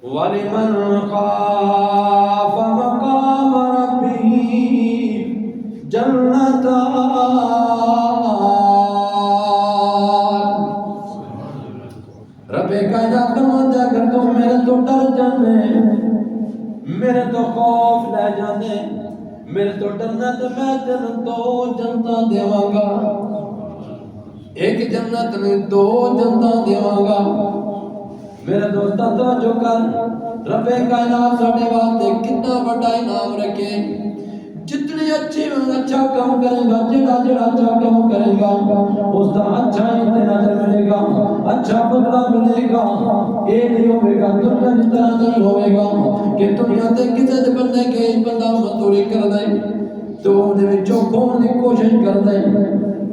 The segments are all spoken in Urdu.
وَلِمَنْ خَافَ مَقَامَ رَبِّهِ جَنَّتَانِ۔ رب کائنات فرماتا ہے اگر تم میرے تو ڈر جانے، میرے تو خوف لے جانے، میرے تو ڈرنا تو میں تینوں دو جنتاں دیواں گا، ایک جنت میں دو جنتاں دیواں گا۔ میرے دوستاں توجہ کر، رب کائنات ساڈے واسطے کتنا بڑا انعام رکھے۔ جتنی اچھا کام کرے گا، جڑا اچھا کام کرے گا اس کا اچھا امتناج ملے گا، اچھا بدلہ ملے گا۔ یہ نہیں ہوئے گا دنیا جس طرح نہیں ہوئے گا کہ دنیا تے کسی بندے کے بندہ مزدوری کر دے تو دے وچوں کھون دی کوشش کر دے،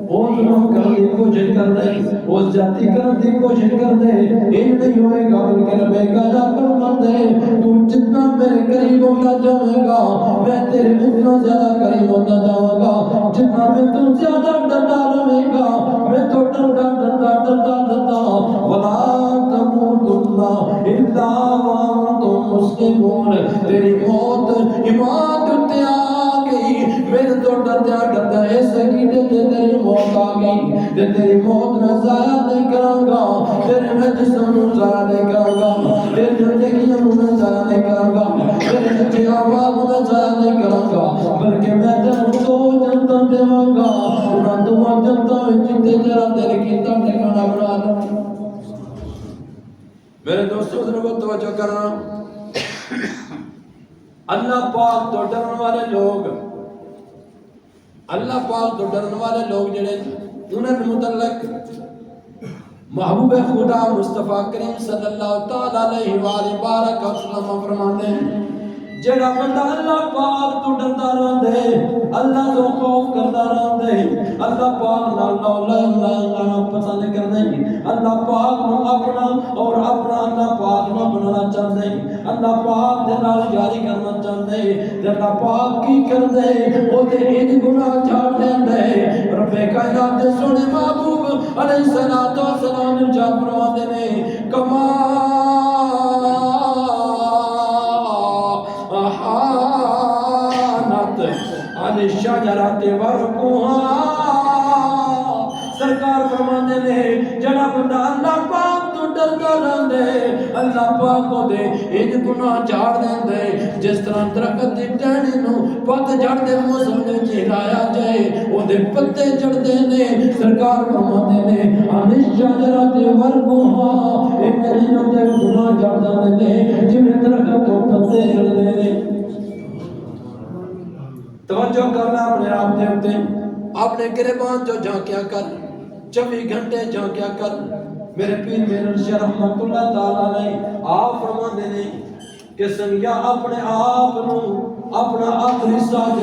وہ ظلم کرنے کی کوشش کر دے، وہ زیادتی کرنے کی کوشش کر دے، یہ نہیں ہوئے گا بلکہ رب کائنات فرماتا ہے تو جتنا میرے قریب ہوتا جائے گا میں تیرے اتنا زیادہ قریب ہوتا جاؤں گا، جتنا میں تم زیادہ ڈرتا رہے گا میں تو ڈرتا وَلَا تَمُوتُنَّ إِلَّا وَأَنْتُمْ مُسْلِمُونَ۔ تیری موت ایمان تے آ گئی، میرے تو ڈرتا اس عقیدے تے تیری موت آ گئی تے تیری موت نہ ضائع نہیں کراں گا، تیرے میں جسم نو ضائع نہیں کراں گا، تیرے زندگیاں نو میں ضائع نہیں کراں گا، تیرے اچھے اعمال نو میں ضائع نہیں کراں گا، بلکہ میں تینوں دو جنتاں دیواں گا، انہاں دوواں جنتاں وچ تے تیرا دل کیتا ٹھکانہ بنا لوں۔ میرے دوستوں ذرا توجہ کرنا، اللہ پاک تو ڈرن والے لوگ، اللہ پاک تو ڈرن والے لوگ جڑے انہیں متعلق محبوب خدا مصطفیٰ کریم صلی اللہ تعالیٰ علیہ وآلہ وسلم فرماتے ہیں جڑا بندہ اللہ پاک تو ڈرتا رہندے، اللہ تو خوف کرتا رہندے، اللہ پاک نال لانا پسند کردے، اللہ پاک نو اپنا اور اپنا اللہ پاک نو بنانا چاہندے، اللہ پاک دے نال یاری کرنا چاہندے، اللہ پاک کی کردے او تے ایں گناہ چھاڑ دیندے۔ رب کائنات دے سونے محبوب علیہ الصلوۃ والسلام ارشاد فرماتے نے کما عن الشجرۃ ورقها، سرکار فرماتے نے جڑا بندہ اللہ پاک تو ڈرتا رہندے اللہ پاک کو دے ان گناہ جھاڑ دیندے، جس طرح درخت دی ٹہنی نو پت جھڑ دے موسم وچ ہلایا جائے او دے پتے جھڑدے نے، سرکار فرماتے نے عن الشجرۃ ورقها، اے میرے تے گناہ جھڑ جاندے نے جویں درخت تو پتے جھڑدے نے۔ توجہ کرنا اپنے آپ دے ہوتے، اپنے گریبان جو جھانکیا کر، 24 گھنٹے جھانکیا کر۔ میرے پیر میرے شیخ رحمت اللہ تعالیٰ علیہ آپ فرماتے ہیں کہ سنگیا اپنے آپ نو اپنا آخری ساتھ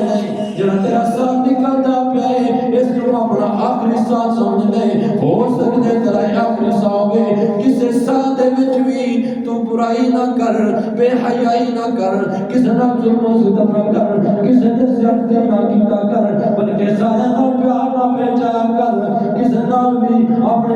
جڑا تیرا ساتھ نکلتا پیا ہے اس کو اپنا آخری ساتھ سمجھ لے، ہو سکتے تیرا آخری ساتھ ہوگے کسے ساتھ دے وچ بھی تو برائی نہ کر، بے حیائی نہ کر، کسے نہ ظلم و ستم نہ کر، کسے نے زیادتی نہ کیتا کر، بلکہ سارے نہ پیار نہ بھیجا کر، کسے نال بھی اپنی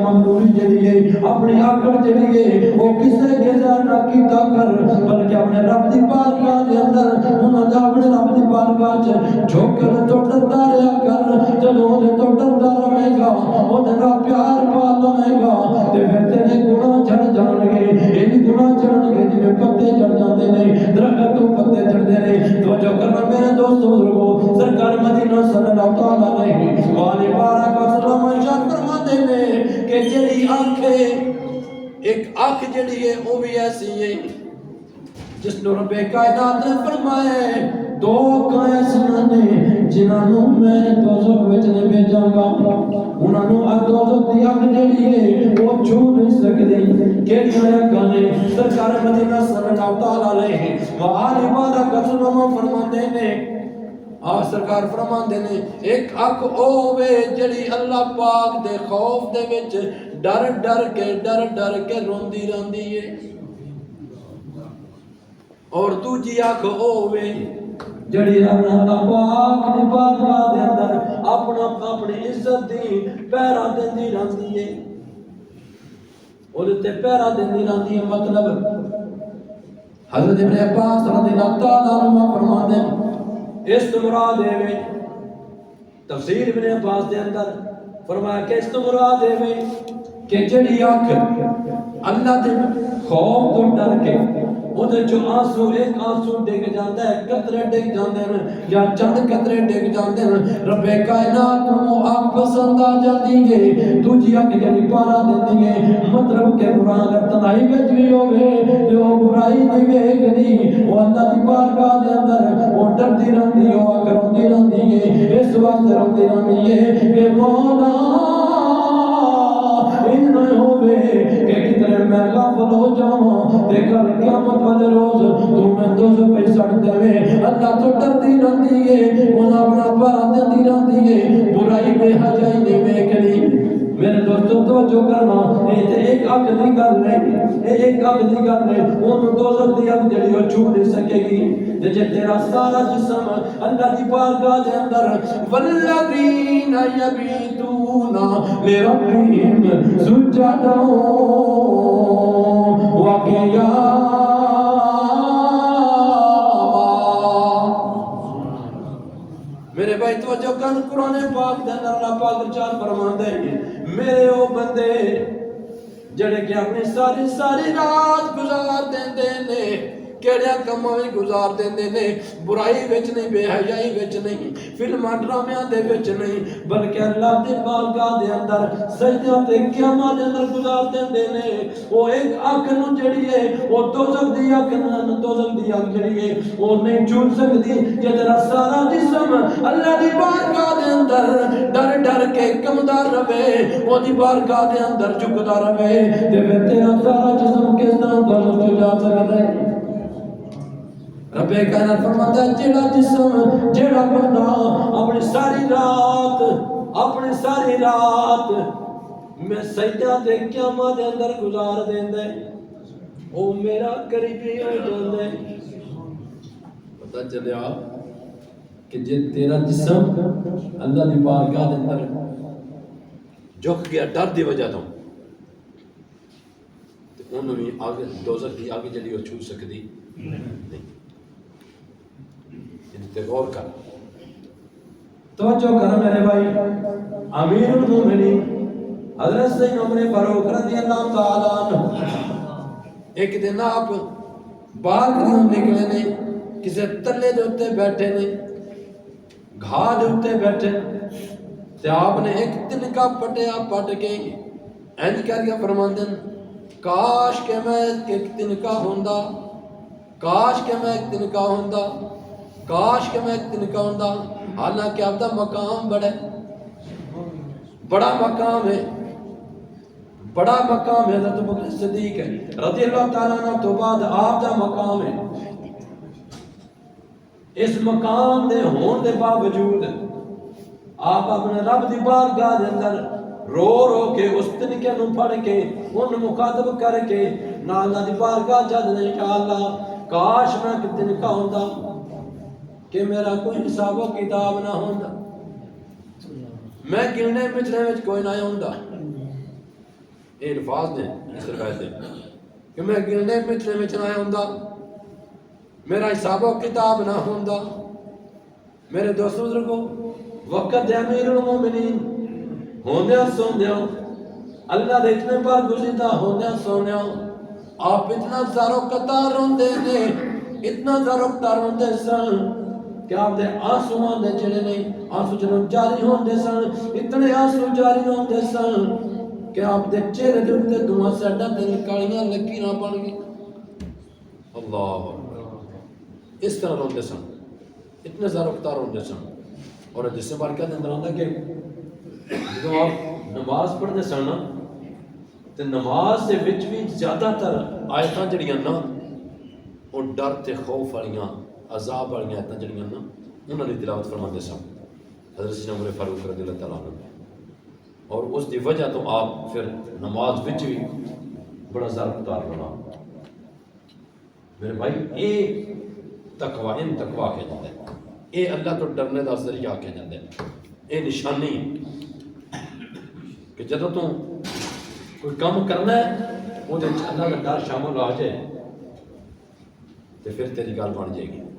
مقبولی جڑی ہے اپنی آکڑ جڑی ہے وہ کسے گزار نہ کیتا کر، بلکہ اپنے رب دی بارگاہ دے اندر انہاں دا اپنے رب دی بارگاہ چ جھک کر تو ڈرتا رہا کر، جدوں دے تو ڈرتا رہے گا او دے نال پیار پا لے گا تے پھر تیرے گناہ جھڑ جان گے، ان گناہ جھڑن گے جویں پتے جھڑ جاندے نے، درخت تو پتے جھڑدے نے۔ توجہ کرنا میرے دوستو بزرگو، سرکار مدینہ صلی اللہ تعالیٰ علیہ وآلہ وسلم ارشاد فرماتے ہیں کہ جڑی آنکھ ہے ایک آنکھ جڑی ہے وہ بھی ایسی ہے جس نے رب کائنات نے فرمایا ہے دو ایسیاں نے جنہوں میں دوزخ وچ نہیں بھیجاں گا، انہوں دوزخ دی اگ جڑی ہے وہ چھو نہیں سکدی، کیڑیاں اگاں نے؟ سرکار مدینہ صلی اللہ تعالیٰ علیہ وآلہ وسلم فرماتے ہیں سرکار فرماندے نے ایک اکھ او وے جڑی اللہ پاک دے خوف دے وچ ڈر ڈر کے روندی رہندی ہے، اور دوجی اکھ او وے جڑی اللہ پاک دی بارگاہ دے اندر اپنی عزت دی پیرا دیندی رہندی ہے، اور تے پیرا دیندی رہندی ہے، مطلب حضرت ابن عباس رضی اللہ تعالیٰ عنہ فرماتے ہیں اس تو مراد ہے تفسیر ابن عباس دے اندر فرمایا کہ اس تو مراد ہے کہ جڑی آنکھ اللہ دے خوف تو ڈر کے وہ جو آنسو ایک آنسو ڈگ جاتا ہے قطرے ڈگ جاندے ہیں یا چند قطرے ڈگ جاندے ہیں رب کائنات نو آپ پسند آ جاتی ہے دوجی آنکھ جڑی پارا دیندی ہے مطلب کہ برا اگر تنہائی وچ بھی ہوے تے او برائی نہیں ویکھدی او اللہ دی بارگاہ دے اندر او ڈردی رہندی او کروندی رہندی ہے اس واسطے روندی رہندی ہے کہ مولا ہوئے کہ کتنے میں غافل ہو جاؤں تے کل قیامت والے روز تو میں دوزخ پہ سڑ دے اللہ تو ڈرتی رہتی ہے انہاں اپنا پارا دیتی رہتی ہے برائی بے حجائی نے ویکھنی میرے دوستوں توجہ کرنا ایک عقل دی گل ہے ایک عقل دی گل ہے اون دوزخ دی اگ جڑی او چھو نہیں سکے گی جے تیرا سارا جسم اللہ دی بارگاہ دے اندر والذین یبیتون لربہم سجدا وقیاما میرے بھائی توجہ کر قرآن پاک دے اندر اللہ پاک ارشاد فرماندا ہے میرے او بندے جڑے کہ اپنی ساری رات گزار دیندے نے کیڑے کماں وچ گزار دیندے نے برائی وچ نہیں بے حیائی وچ نہیں فلماں ڈرامیاں دے وچ نہیں بلکہ اللہ دے بارگاہ دے اندر سجدے تے قیاماں دے اندر گزار دیندے نے او ایک اکھ نو جڑی ہے او دوزخ دی اکھ جڑی ہے او نہیں چھو سکدی کہ تیرا سارا جسم اللہ دی بارگاہ دے اندر ڈر ڈر کے کمدا رہے او دی بارگاہ دے اندر جھکدا رہے تے پھر تیرا سارا جسم کس طرح دوزخ چ جا سکدا ہے رب کائنات فرماتا ہے جیڑا جسم جیڑا بندہ اپنی ساری رات میں سجدہ تے قیاماں دے اندر گزار دیندا ہے او میرا قریبی ہو جاندا ہے پتہ چلیا کہ جے تیرا جسم اللہ دی بارگاہ دے اندر جھک گیا ڈر دی وجہ تو انہوں بھی آگے دوزخ دی آگے جڑی وہ چھو سکدی نہیں تے غور کر توجہ کر میرے بھائی امیر المومنین حضرت سید عمر فاروق رضی اللہ تعالی عنہ ایک دن آپ باہر کریوں نکلے نے کسی تلے دے اتے بیٹھے نے گھاہ دے اتے بیٹھے تے آپ نے ایک تنکا پٹیا پٹ کے اینج کہہ دیا فرماندن کاش کہ میں ایک تنکا ہوندا کاش کہ میں ایک تنکا ہوندا کاش کہ میں ایک تنکا ہوندا حالانکہ آپ دا مقام بڑا مقام ہے حضرت بکر صدیق ہے رضی اللہ تعالیٰ عنہ تو بعد آپ دا مقام ہے اس مقام دے ہون دے باوجود آپ اپنے رب دی بارگاہ دے اندر رو رو کے اس تنکے نو پڑھ کے ان مخاطب کر کے نا اللہ دی بارگاہ جد نے کہ اللہ کاش میں ایک تنکا ہوندا کہ میرا کوئی حساب و کتاب نہ ہوندا میں گننے مچنے وچ کوئی نہ ہوندا یہ الفاظ نے اس روایت دے کہ میں گننے مچنے وچ نہ ہوندا میرا حساب و کتاب نہ ہوندا میرے دوست بزرگوں وقت امیر المومنین ہوندیاں سوندیاں اللہ دے اتنے بار گزیدہ ہوندیاں سوندیاں آپ اتنا زارو قطار روندے نے اتنا زارو قطار روندے سن کہ آپ دے آنسو آندے چلے نہیں آنسو چلے جاری ہوندے سن اتنے آنسو جاری ہوندے سن کہ آپ دے چہرے دے اتے دعا سیڈا تے نکالیاں لکیراں بن گئی اللہ اس طرح روندے سن اتنے زارو قطار روندے سن اور جس سے بارکہ دے اندر آندا کہ جب آپ نماز پڑھتے سن تے نماز دے وچ بھی زیادہ تر آیتاں جڑیاں نا وہ ڈر تے خوف والیاں عذاب والیاں آیتاں جڑیاں نا انہاں دی تلاوت فرماندے سن حضرت سید عمر فاروق رضی اللہ تعالیٰ عنہ اور اس دی وجہ تو آپ پھر نماز وچ بھی بڑا زارقدار بنا میرے بھائی اے تقوی ان تقوی کہہ جاندے اے اللہ تو ڈرنے دا ذریعہ کہہ جاندے اے نشانی کہ جدوں تو کوئی کام کرنا ہے وہ اللہ کا ڈر شامل آ جائے تو پھر تیری گل بن جائے گی۔